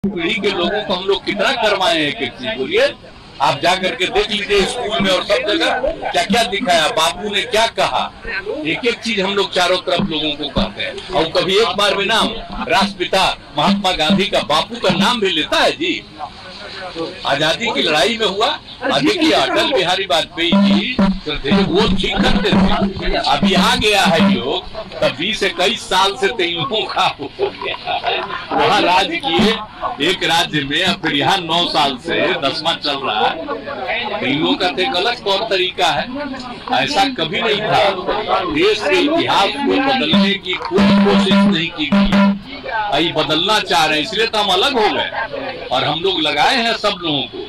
पीढ़ी के लोगों को हम लोग कितना करवाए हैं, एक चीज बोलिए। आप जा करके देख लीजिए स्कूल में और सब जगह क्या क्या दिखाया, बापू ने क्या कहा, एक एक चीज हम लोग चारों तरफ लोगों को कहते हैं। और कभी एक बार भी नाम राष्ट्रपिता महात्मा गांधी का, बापू का नाम भी लेता है जी। आजादी की लड़ाई में हुआ, देखिए अटल बिहारी वाजपेयी जी वो ठीक करते थे। अभी आ गया है लोग, तब 20-21 साल से तीनों का वहाँ राज किए एक राज्य में, अब फिर यहाँ 9 साल से 10वां चल रहा है। तीनों का एक अलग तौर तरीका है, ऐसा कभी नहीं था। देश के इतिहास को बदलने की कोई कोशिश नहीं की गई, बदलना चाह रहे हैं, इसलिए तो हम अलग हो गए। और हम लोग लगाए हैं सब लोगों को,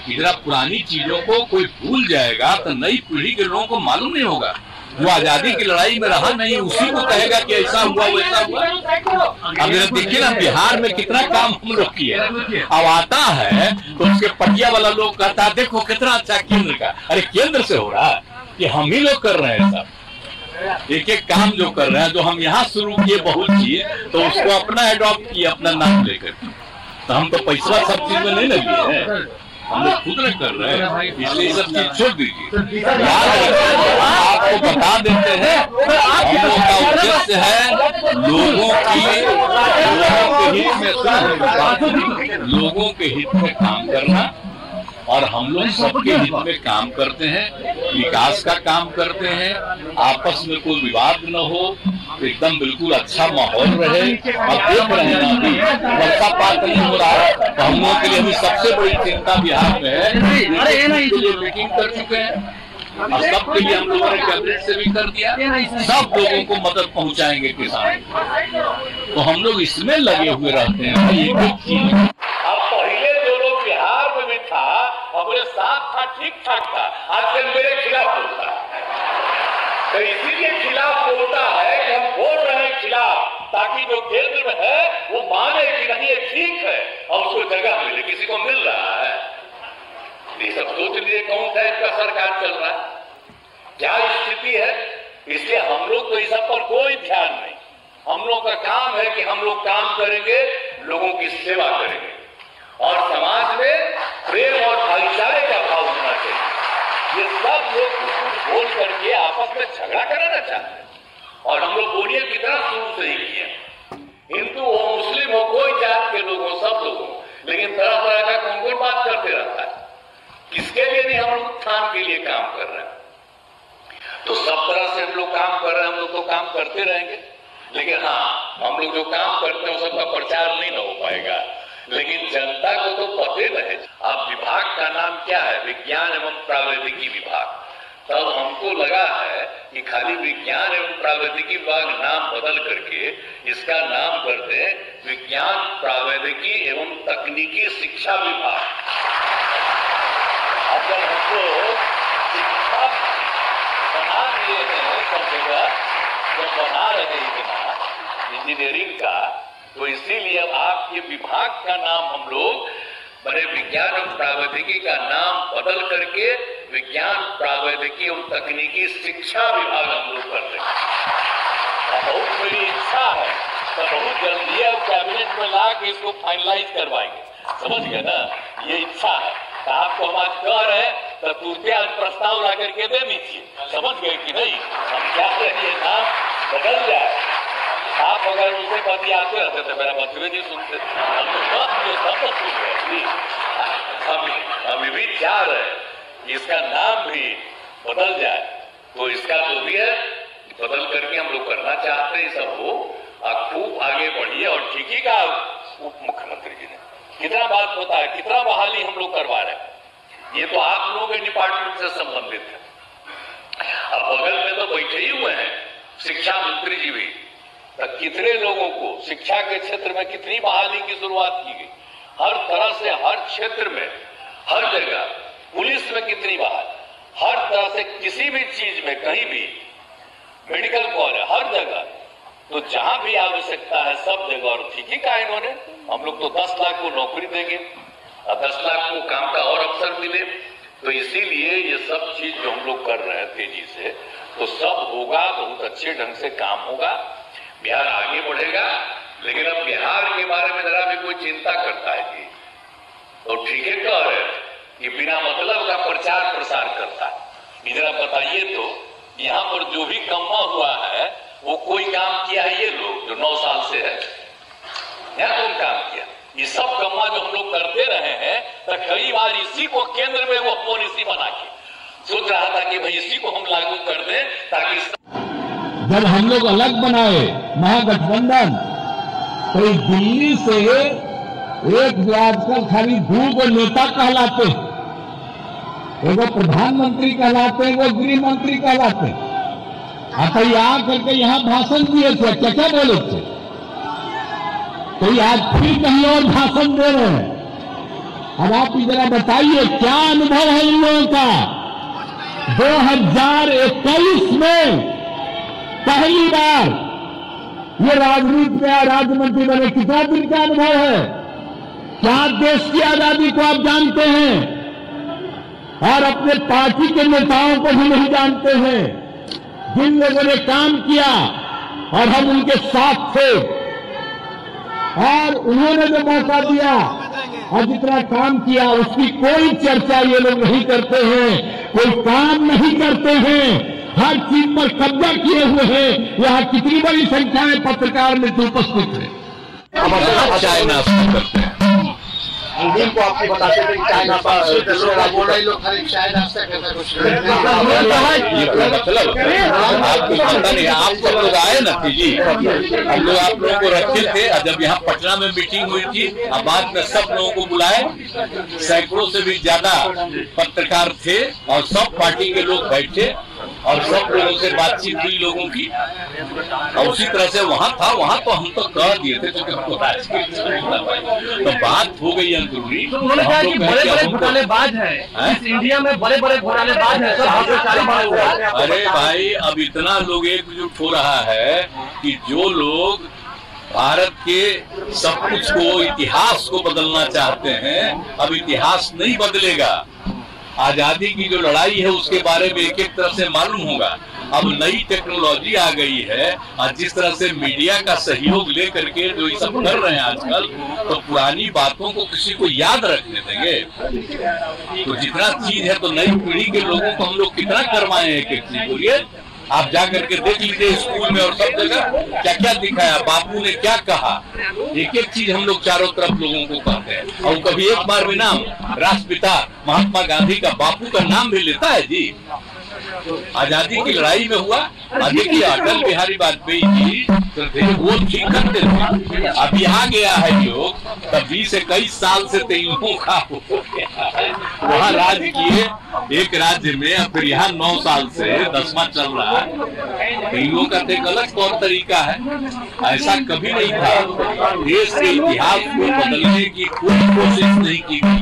इधर पुरानी चीजों को कोई भूल जाएगा तो नई पीढ़ी के लोगों को मालूम नहीं होगा। वो आजादी की लड़ाई में रहा नहीं, उसी को कहेगा कि ऐसा हुआ वैसा हुआ। अब देखिए ना बिहार में कितना काम हम लोग किए। अब आता है तो उसके पटिया वाला लोग कहता है देखो कितना अच्छा केंद्र का। अरे केंद्र से हो रहा है कि हम ही लोग कर रहे हैं सब, एक एक काम जो कर रहे हैं, जो हम यहाँ शुरू किए बहुत चीज, तो उसको अपना एडॉप्ट किए अपना नाम लेकर। तो हम तो पैसा सब चीज में नहीं लगे हैं, हम लोग खुद नहीं कर रहे हैं, इसलिए सब चीज छोड़ दीजिए। आपको बता देते हैं हम लोग का उद्देश्य है लोगों के हित में काम करना, और हम लोग सबके हित में काम करते हैं, विकास का काम करते हैं। आपस में कोई विवाद न हो, एकदम बिल्कुल अच्छा माहौल रहे। अब देख रहे हैं अभी वर्षापात नहीं हो रहा है, तो हम लोगों के लिए अभी सबसे बड़ी चिंता बिहार में है। मीटिंग कर चुके हैं और सबके लिए हम लोगों ने कैबिनेट से भी कर दिया, सब लोगों को मदद पहुंचाएंगे किसान। तो हम लोग इसमें लगे हुए रहते हैं। एक एक चीज अब पहले जो लोग बिहार में भी था अपने साथ था, ठीक ठाक था, आजकल मेरे खिलाफ बोलता है। तो इसीलिए खिलाफ बोलता है कि हम बोल रहे हैं खिलाफ, ताकि जो केंद्र में है वो माने कि नहीं ये ठीक है और उसको जगह मिले। किसी को मिल रहा है, ये सब सोच लीजिए कौन सा इसका सरकार चल रहा है, क्या स्थिति है। इसलिए हम लोग तो इस सब पर कोई ध्यान नहीं। हम लोग का काम है कि हम लोग काम करेंगे, लोगों की सेवा करेंगे, और समाज में प्रेम और भाईचारे का भाव होना चाहिए। ये सब लोग बोल करके आपस में झगड़ा कराना चाहते हैं, और हम लोग बोलिए कितना शुरू से ही किए, हिंदू हो मुस्लिम हो कोई जात के लोग हो, सब लोग हो, लेकिन तरह तरह का कौन बात करते रहता है। किसके लिए नहीं, हम लोग उत्थान के लिए काम कर रहे हैं। तो सब तरह से हम लोग काम कर रहे हैं, हम लोग तो काम करते रहेंगे। लेकिन हाँ, हम लोग जो काम करते हैं सबका प्रचार नहीं ना हो पाएगा, लेकिन जनता को तो पता नहीं। अब विभाग का नाम क्या है, विज्ञान एवं प्रावैधिकी विभाग। तब हमको लगा है कि खाली विज्ञान एवं प्रावैधिकी विभाग नाम बदल करके इसका नाम कर दें विज्ञान प्रावैधिकी एवं तकनीकी शिक्षा विभाग। अब जब हमको शिक्षा बना दिए हैं सब जगह, जब बना रहे इंजीनियरिंग का, तो इसीलिए अब आपके विभाग का नाम हम लोग बड़े विज्ञान एवं प्रावैधिकी का नाम बदल करके विज्ञान प्रावैधिकी एवं तकनीकी शिक्षा विभाग हम लोग कर देंगे। बहुत मेरी इच्छा है, तो बहुत जल्दी अब कैबिनेट में ला के इसको फाइनलाइज करवाएंगे। समझ गए ना, ये इच्छा है। तो आपको हम आज कह रहे हैं तो तुरंत आज प्रस्ताव ला करके दे दीजिए। समझ गए कि नहीं, हम क्या रहे नाम बदल जाए। आप अगर उसे बतियाते रहते थे, मेरा बतवे जी सुनते थे, हम भी चाह रहे इसका नाम भी बदल जाए। तो इसका जो भी है बदल करके हम लोग करना चाहते हैं, सब हो खूब आगे बढ़िए। और ठीक ही कहा उप मुख्यमंत्री जी ने, कितना बात होता है, कितना बहाली हम लोग करवा रहे हैं। ये तो आप लोगों के डिपार्टमेंट से संबंधित है। अब बगल में तो बैठे ही हुए हैं शिक्षा मंत्री जी भी, तो कितने लोगों को शिक्षा के क्षेत्र में कितनी बहाली की शुरुआत की गई। हर तरह से हर क्षेत्र में, हर जगह, पुलिस में कितनी बहाल, हर तरह से किसी भी चीज में, कहीं भी, मेडिकल कॉलेज, हर जगह, तो जहां भी आवश्यकता है सब जगह। और ठीक ही कहा इन्होंने, हम लोग तो 10 लाख को नौकरी देंगे और 10 लाख को काम का और अवसर मिले। तो इसीलिए ये सब चीज जो हम लोग कर रहे हैं तेजी से, तो सब होगा, बहुत अच्छे ढंग से काम होगा, बिहार आगे बढ़ेगा। लेकिन अब बिहार के बारे में जरा भी कोई चिंता करता है जी तो ठीक है कह रहे कि बिना मतलब का प्रचार प्रसार करता है। इधर बताइए तो यहाँ पर जो भी कम्मा हुआ है वो कोई काम किया है ये लोग जो 9 साल से है यहाँ कौन काम किया? ये सब कम्मा जो हम लोग करते रहे हैं तो कई बार इसी को केंद्र में वो पॉलिसी बना के सोच रहा था कि भाई इसी को हम लागू कर दें ताकि जब हम लोग अलग बनाए महागठबंधन तो दिल्ली से एक आजकल खाली 2 नेता कहलाते हैं, एगो प्रधानमंत्री कहलाते हैं, वो गृह मंत्री कहलाते हैं। अच्छा यहाँ करके यहाँ भाषण दिए थे, क्या बोले थे, तो आज फिर कहीं और भाषण दे रहे हैं। अब आप जरा बताइए क्या अनुभव है इन लोगों का? 2021 में पहली बार ये राजनीति में राज्य मंत्री बने, कितना दिन का अनुभव है? क्या देश की आजादी को आप जानते हैं और अपने पार्टी के नेताओं को भी नहीं जानते हैं जिन लोगों ने काम किया और हम उनके साथ थे और उन्होंने जो मौका दिया और जितना काम किया उसकी कोई चर्चा ये लोग नहीं करते हैं, कोई काम नहीं करते हैं, हर चीज पर कब्जा किए हुए हैं। यहाँ कितनी बड़ी संख्या में पत्रकार मित्र उपस्थित है। चाय नाश्ता करते हैं दिन को आपको बताते थे चाय नाश्ता लोग खाली चाय नाश्ता करता कुछ मतलब आपको पता नहीं, आप सब लोग आए ना जी, हम लोग आप लोगों को रखे थे और जब यहाँ पटना में मीटिंग हुई थी अब बाद में सब लोगों को बुलाए, सैकड़ों से भी ज्यादा पत्रकार थे और सब पार्टी के लोग बैठे और सब लोगों से बातचीत हुई लोगों की और उसी तरह से वहाँ था। वहाँ तो हम तो कह दिए थे क्योंकि हमको तो बात हो गई अंदरूनी। तो उन्होंने कहा कि बड़े-बड़े घोटालेबाज हैं इस इंडिया में, बड़े-बड़े घोटालेबाज हैं सर। अरे भाई अब इतना लोग एकजुट हो रहा है कि जो लोग भारत के सब कुछ को, इतिहास को बदलना चाहते हैं, अब इतिहास नहीं बदलेगा। आजादी की जो लड़ाई है उसके बारे में एक एक तरह से मालूम होगा। अब नई टेक्नोलॉजी आ गई है और जिस तरह से मीडिया का सहयोग लेकर के जो ये सब कर रहे हैं आजकल, तो पुरानी बातों को किसी को याद रखने देंगे? तो जितना चीज है तो नई पीढ़ी के लोगों को हम लोग कितना करवाए एक एक चीज। बोलिए आप जा करके देख लीजिए स्कूल में और सब जगह क्या क्या दिखाया, बापू ने क्या कहा, एक एक चीज हम लोग चारों तरफ लोगों को कहते हैं। और कभी एक बार भी नाम राष्ट्रपिता महात्मा गांधी का, बापू का नाम भी लेता है जी। आजादी की लड़ाई में हुआ, देखिए अटल बिहारी वाजपेयी जी वो ठीक करते थे। अब यहाँ गया है लोग तब 20-21 साल से तेलुगु का वहाँ राज किए एक राज्य में, अब फिर यहाँ 9 साल से 10वां चल रहा है। तेलुगु का तो एक अलग तौर तरीका है, ऐसा कभी नहीं था। देश के इतिहास को बदलने की कोई कोशिश नहीं की गई,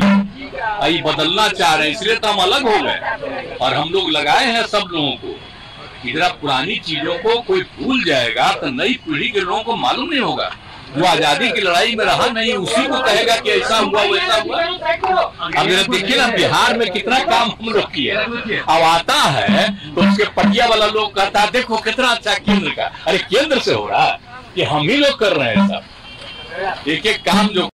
आई बदलना चाह रहे हैं, इसलिए तो हम अलग हो गए और हम लोग लगाए हैं सब लोगों को। इधर पुरानी चीजों को कोई भूल जाएगा तो नई पीढ़ी के लोगों को मालूम नहीं होगा। जो आजादी की लड़ाई में रहा नहीं उसी को कहेगा कि ऐसा हुआ वैसा हुआ। अब देखिए ना बिहार में कितना काम हम लोग किए, अब आता है तो उसके पटिया वाला लोग कहता है देखो कितना अच्छा केंद्र का। अरे केंद्र से हो रहा है कि हम ही लोग कर रहे हैं सब, एक एक काम जो